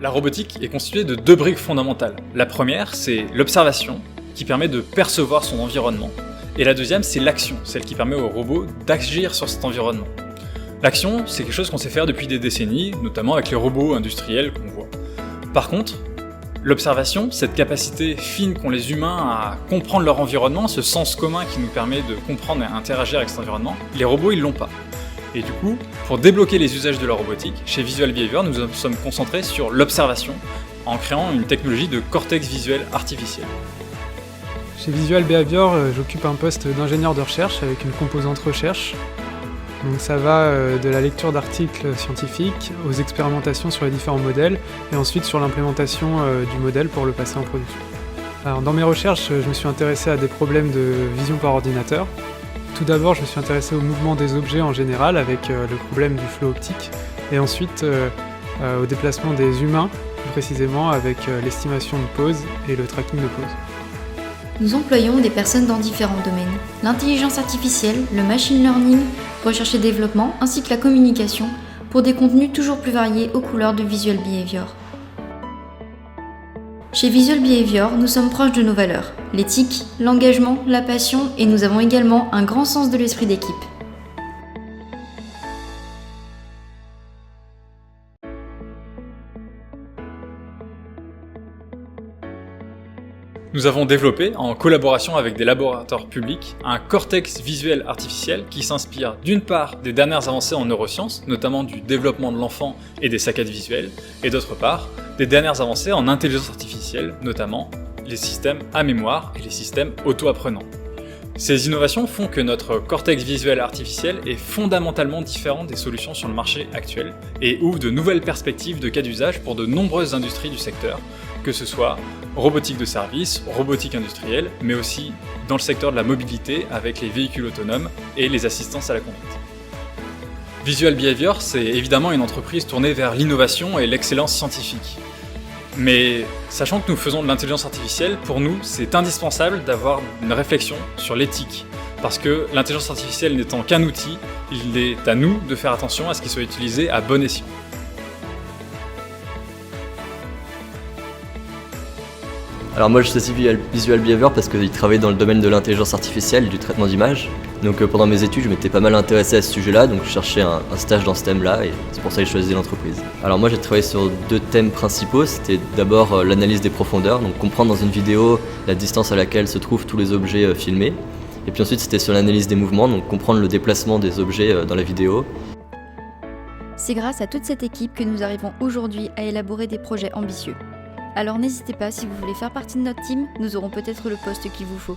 La robotique est constituée de deux briques fondamentales. La première, c'est l'observation, qui permet de percevoir son environnement. Et la deuxième, c'est l'action, celle qui permet au robot d'agir sur cet environnement. L'action, c'est quelque chose qu'on sait faire depuis des décennies, notamment avec les robots industriels qu'on voit. Par contre, l'observation, cette capacité fine qu'ont les humains à comprendre leur environnement, ce sens commun qui nous permet de comprendre et interagir avec cet environnement, les robots ils l'ont pas. Et du coup, pour débloquer les usages de la robotique, chez Visual Behavior, nous nous sommes concentrés sur l'observation en créant une technologie de cortex visuel artificiel. Chez Visual Behavior, j'occupe un poste d'ingénieur de recherche avec une composante recherche. Donc ça va de la lecture d'articles scientifiques aux expérimentations sur les différents modèles et ensuite sur l'implémentation du modèle pour le passer en production. Alors, dans mes recherches, je me suis intéressé à des problèmes de vision par ordinateur. Tout d'abord, je me suis intéressé au mouvement des objets en général avec le problème du flot optique et ensuite au déplacement des humains, plus précisément avec l'estimation de pause et le tracking de pause. Nous employons des personnes dans différents domaines. L'intelligence artificielle, le machine learning, recherche et développement, ainsi que la communication, pour des contenus toujours plus variés aux couleurs de Visual Behavior. Chez Visual Behavior, nous sommes proches de nos valeurs, l'éthique, l'engagement, la passion, et nous avons également un grand sens de l'esprit d'équipe. Nous avons développé, en collaboration avec des laboratoires publics, un cortex visuel artificiel qui s'inspire d'une part des dernières avancées en neurosciences, notamment du développement de l'enfant et des saccades visuelles, et d'autre part, des dernières avancées en intelligence artificielle, notamment les systèmes à mémoire et les systèmes auto-apprenants. Ces innovations font que notre cortex visuel artificiel est fondamentalement différent des solutions sur le marché actuel et ouvre de nouvelles perspectives de cas d'usage pour de nombreuses industries du secteur, que ce soit robotique de service, robotique industrielle, mais aussi dans le secteur de la mobilité avec les véhicules autonomes et les assistances à la conduite. Visual Behavior, c'est évidemment une entreprise tournée vers l'innovation et l'excellence scientifique. Mais sachant que nous faisons de l'intelligence artificielle, pour nous, c'est indispensable d'avoir une réflexion sur l'éthique. Parce que l'intelligence artificielle n'étant qu'un outil, il est à nous de faire attention à ce qu'il soit utilisé à bon escient. Alors moi je choisis Visual Behavior parce qu'il travaille dans le domaine de l'intelligence artificielle et du traitement d'images. Donc pendant mes études je m'étais pas mal intéressé à ce sujet-là, donc je cherchais un stage dans ce thème-là et c'est pour ça que j'ai choisi l'entreprise. Alors moi j'ai travaillé sur deux thèmes principaux, c'était d'abord l'analyse des profondeurs, donc comprendre dans une vidéo la distance à laquelle se trouvent tous les objets filmés. Et puis ensuite c'était sur l'analyse des mouvements, donc comprendre le déplacement des objets dans la vidéo. C'est grâce à toute cette équipe que nous arrivons aujourd'hui à élaborer des projets ambitieux. Alors n'hésitez pas, si vous voulez faire partie de notre team, nous aurons peut-être le poste qu'il vous faut.